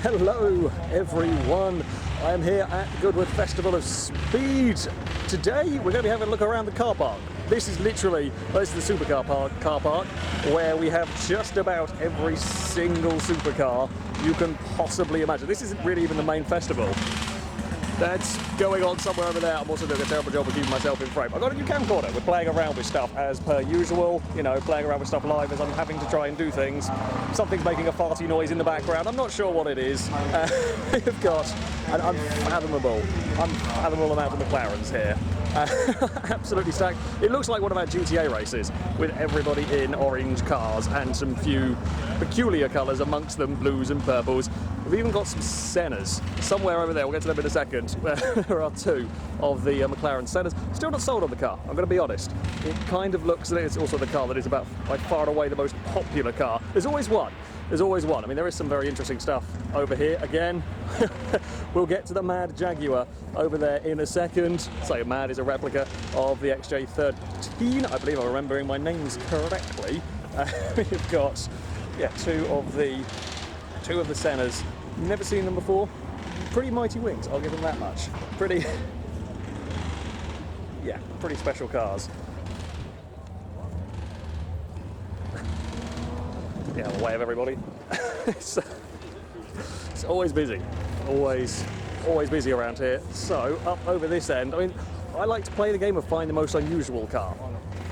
Hello everyone, I am here at Goodwood Festival of Speed. Today we're going to be having a look around the car park. This is the Supercar Car Park, where we have just about every single supercar you can possibly imagine. This isn't really even the main festival. That's going on somewhere over there. I'm also doing a terrible job of keeping myself in frame. I've got a new camcorder. We're playing around with stuff as per usual, you know, playing around with stuff live as I'm having to try and do things. Something's making a farty noise in the background. I'm not sure what it is. We've got an unfathomable amount of McLarens here. Absolutely stacked. It looks like one of our GTA races with everybody in orange cars and some few peculiar colours amongst them, blues and purples. We've even got some Sennas somewhere over there. We'll get to them in a second. There are two of the Mclaren Sennas. Still not sold on the car, I'm going to be honest. It kind of looks that it's also the car that is about by far and away the most popular car. There's always one. There's always one. I mean, there is some very interesting stuff over here. Again, we'll get to the Mad Jaguar over there in a second. So Mad is a replica of the XJ13. I believe I'm remembering my names correctly. We've got, yeah, two of the Sennas. Never seen them before. Pretty mighty wings, I'll give them that much. Pretty special cars. Yeah, the way of everybody. It's always busy. Always busy around here. So, up over this end, I mean, I like to play the game of find the most unusual car.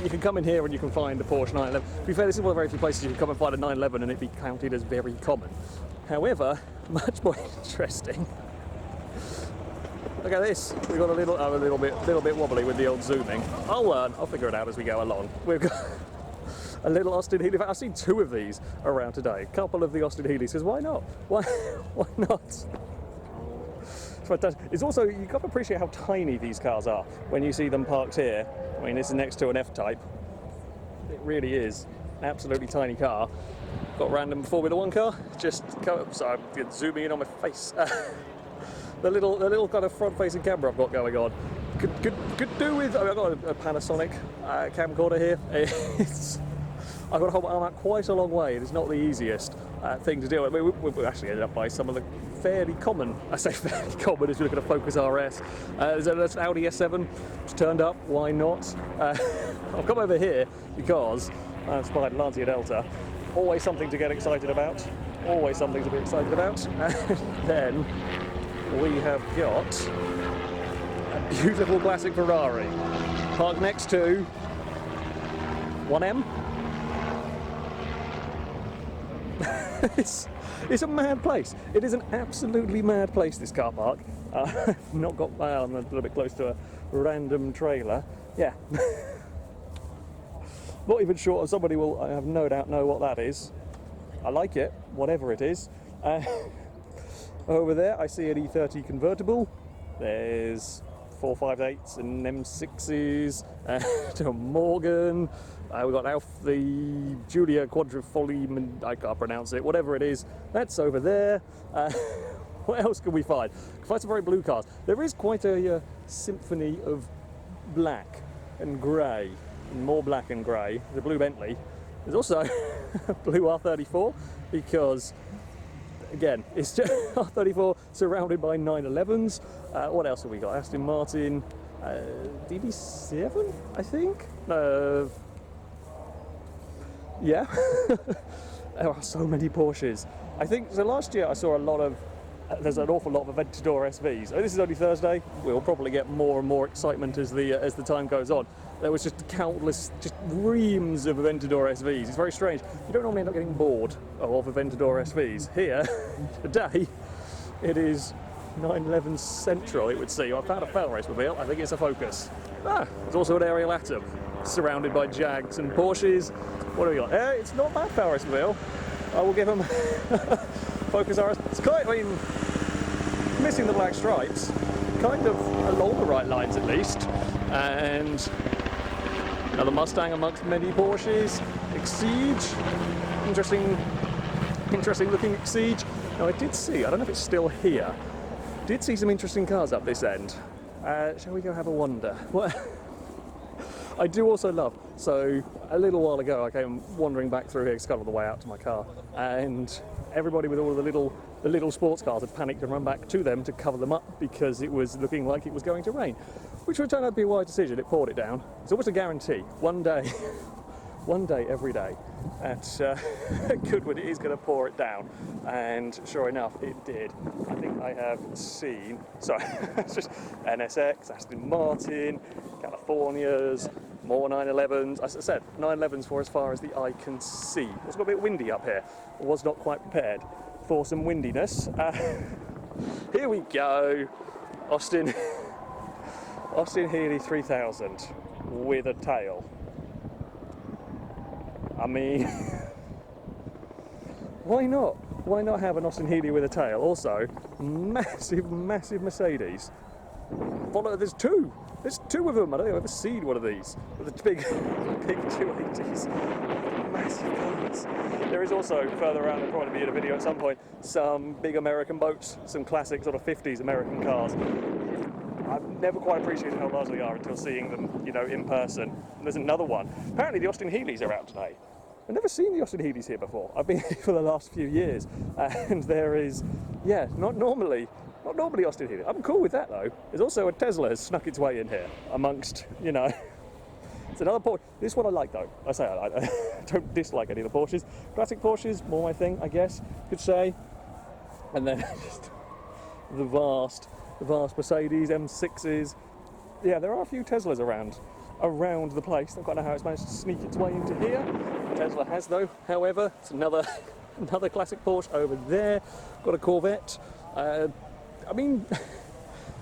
You can come in here and you can find a Porsche 911. To be fair, this is one of the very few places you can come and find a 911 and it be counted as very common. However, much more interesting. Look at this. We've got a little bit wobbly with the old zooming. I'll learn. I'll figure it out as we go along. We've got a little Austin Healey. I've seen two of these around today. A couple of the Austin Healeys. Because why not? Why not? It's fantastic. It's also, you've got to appreciate how tiny these cars are when you see them parked here. I mean, this is next to an F-Type. It really is. Absolutely tiny car. Got random 4x1 car. Just come up. Sorry, I'm zooming in on my face. The little kind of front-facing camera I've got going on. Could do with. I've got a Panasonic camcorder here. I've got to hold my arm out quite a long way. It is not the easiest thing to do. I mean, we actually ended up by some of the fairly common. I say fairly common as you look at a Focus RS. There's an Audi S7 which turned up. Why not? I've come over here because I've spotted Lancia Delta. Always something to get excited about. Always something to be excited about. And then we have got a beautiful classic Ferrari parked next to 1M. It's a mad place. It is an absolutely mad place, this car park. I've not got, well, I'm a little bit close to a random trailer. Yeah. Not even sure somebody will, I have no doubt, know what that is. I like it, whatever it is. Over there I see an E30 convertible. There's 458s and M6s, to a Morgan. We've got the Julia Quadrifoglio, I can't pronounce it, whatever it is. That's over there. What else can we find? Find some very blue cars. There is quite a symphony of black and grey, and more black and grey. The blue Bentley. There's also a blue R34 because, again, it's just R34 surrounded by 911s. What else have we got? Aston Martin, DB7, I think? Yeah. There are so many Porsches. I think, so last year I saw a lot of, there's an awful lot of Aventador SVs. This is only Thursday. We'll probably get more and more excitement as the time goes on. There was just countless, just reams of Aventador SVs. It's very strange. You don't normally end up getting bored of Aventador SVs. Here, today, it is 911 Central, it would seem. I found a FailRace mobile. I think it's a Focus. There's also an Ariel Atom, surrounded by Jags and Porsches. What do we got? It's not bad FailRace mobile. I will give them Focus RS. It's quite, I mean, missing the black stripes, kind of along the right lines at least. And another Mustang amongst many Porsches. Exige, interesting looking Exige. Now I did see, I don't know if it's still here, did see some interesting cars up this end. Shall we go have a wander? What? I do also love, so a little while ago I came wandering back through here, scuttled the way out to my car, and everybody with all of the little sports cars had panicked and run back to them to cover them up because it was looking like it was going to rain, which would turn out to be a wise decision. It poured it down. It's almost a guarantee. One day, every day at Goodwood it is going to pour it down, and sure enough it did. I think I have seen, sorry, it's just NSX, Aston Martin, Californias, more 911s. As I said, 911s for as far as the eye can see. It's got a bit windy up here. I was not quite prepared for some windiness. Here we go, Austin Healey 3000 with a tail. I mean, why not? Why not have an Austin Healey with a tail? Also, massive Mercedes. There's two. There's two of them. I don't think I've ever seen one of these. With the big 280s. Massive cars. There is also, further around, there'll probably be in a video at some point, some big American boats, some classic sort of 50s American cars. I've never quite appreciated how large they are until seeing them, you know, in person. And there's another one. Apparently the Austin Healeys are out today. I've never seen the Austin Healeys here before. I've been here for the last few years, and there is, yeah, not normally Austin Healey. I'm cool with that though. There's also a Tesla has snuck its way in here amongst, you know. It's another Porsche. This one I like though. I don't dislike any of the Porsches. Classic Porsches, more my thing, I guess, could say. And then just the vast Mercedes M6s. Yeah, there are a few Teslas around the place. I don't quite know how it's managed to sneak its way into here. Tesla has though. However, it's another classic Porsche over there. Got a Corvette. I mean,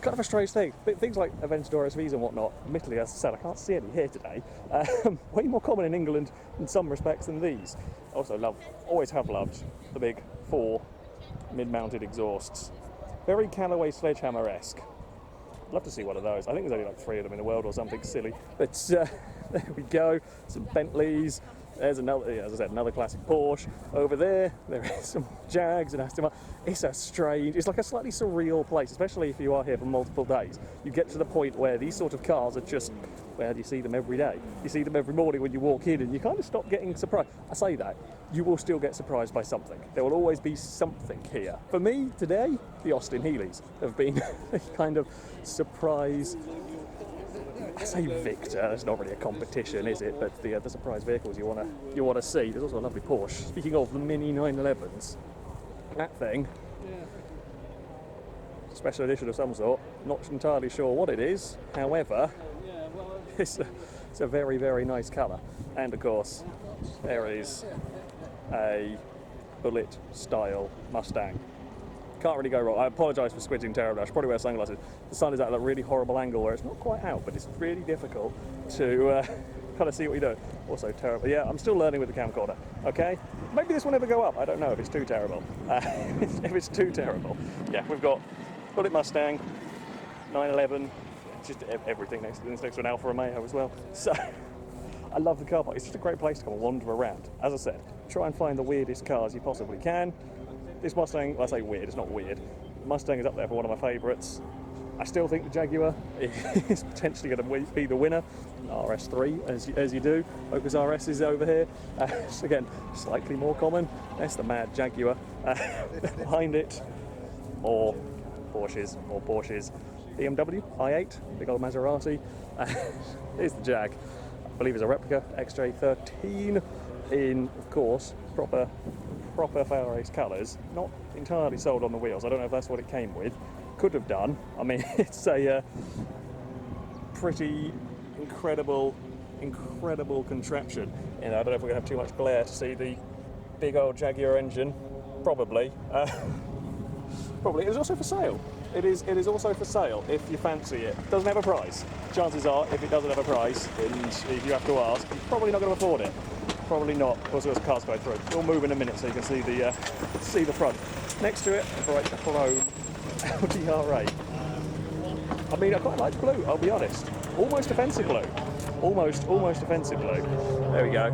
kind of a strange thing. But things like Aventador SVs and whatnot, admittedly, as I said, I can't see any here today. Way more common in England in some respects than these. Also always have loved the big 4 mid-mounted exhausts. Very Callaway Sledgehammer-esque. I'd love to see one of those. I think there's only like 3 of them in the world or something silly. But there we go. Some Bentleys. There's another, as I said, another classic Porsche. Over there is some Jags and Aston Martin. It's like a slightly surreal place, especially if you are here for multiple days. You get to the point where these sort of cars are just, well, you see them every day. You see them every morning when you walk in, and you kind of stop getting surprised. I say that, you will still get surprised by something. There will always be something here. For me, today, the Austin Healeys have been a kind of surprise. I say victor, it's not really a competition, is it? But the surprise vehicles you want to see. There's also a lovely Porsche. Speaking of the Mini 911s, that thing, special edition of some sort. Not entirely sure what it is. However, it's a very, very nice colour. And of course, there is a bullet style Mustang. Can't really go wrong. I apologise for squinting terribly. I should probably wear sunglasses. The sun is at that really horrible angle where it's not quite out, but it's really difficult to kind of see what you're doing. Also terrible. Yeah, I'm still learning with the camcorder. Okay, maybe this will never go up. I don't know if it's too terrible. If it's too terrible. Yeah, we've got bullet Mustang, 911, just everything next to an Alfa Romeo as well. So I love the car park. It's just a great place to come and wander around. As I said, try and find the weirdest cars you possibly can. This Mustang, well, I say weird, it's not weird. The Mustang is up there for one of my favourites. I still think the Jaguar is potentially going to be the winner. RS3, as you do. Focus RS is over here. Again, slightly more common. That's the mad Jaguar. Behind it, or Porsches. BMW, i8, big old Maserati. Here's the Jag. I believe it's a replica, XJ13 in, of course, proper FailRace colours. Not entirely sold on the wheels. I don't know if that's what it came with. Could have done. I mean, it's a pretty incredible contraption. You know, I don't know if we're going to have too much glare to see the big old Jaguar engine. Probably. Probably. It is also for sale. It is also for sale if you fancy it. Doesn't have a price. Chances are, if it doesn't have a price, and if you have to ask, you're probably not going to afford it. Probably not. Also, there's cars going through. We'll move in a minute so you can see the front. Next to it, a bright chrome Audi R8. I mean, I quite like blue. I'll be honest. Almost offensive blue. Almost offensive blue. There we go.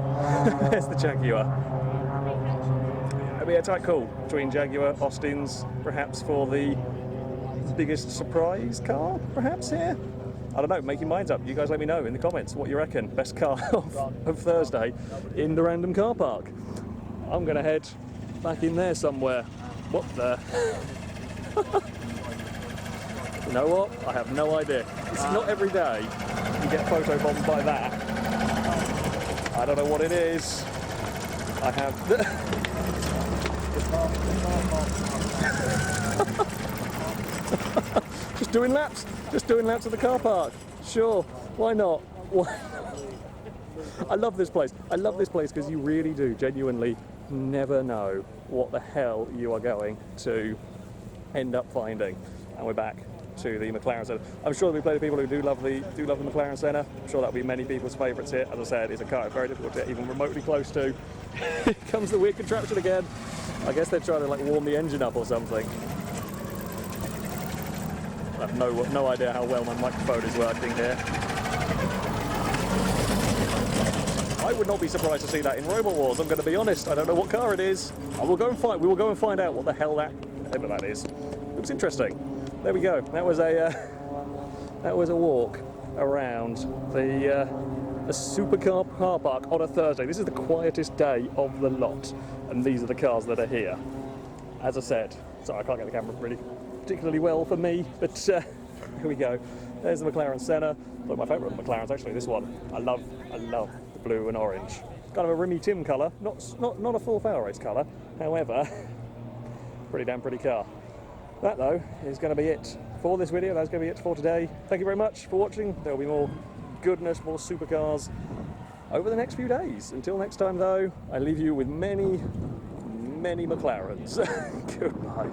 There's the Jaguar. It'll be a tight call between Jaguar, Austins, perhaps for the biggest surprise car, perhaps here. I don't know, make your minds up. You guys let me know in the comments what you reckon. Best car of Thursday in the random car park. I'm going to head back in there somewhere. What the? You know what? I have no idea. It's not every day you get photobombed by that. I don't know what it is. I have... Just doing laps of the car park. Sure, why not? I love this place. I love this place because you really do genuinely never know what the hell you are going to end up finding. And we're back to the McLaren Senna. I'm sure there'll be plenty of people who do love the McLaren Senna. I'm sure that'll be many people's favourites here. As I said, it's a car very difficult to get even remotely close to. Here comes the weird contraption again. I guess they're trying to like warm the engine up or something. I have no idea how well my microphone is working here. I would not be surprised to see that in Robot Wars. I'm going to be honest. I don't know what car it is. We will go and find out what the hell that is. It was interesting. There we go. That was a walk around the Supercar Car Park on a Thursday. This is the quietest day of the lot, and these are the cars that are here. As I said, sorry I can't get the camera really particularly well for me, but here we go. There's the McLaren Senna. One of my favourite McLarens actually. This one. I love the blue and orange. Kind of a Remy Tim colour, not a full FailRace colour. However, pretty car. That though is going to be it for this video. That's going to be it for today. Thank you very much for watching. There will be more goodness, more supercars over the next few days. Until next time though, I leave you with many McLarens. Goodbye.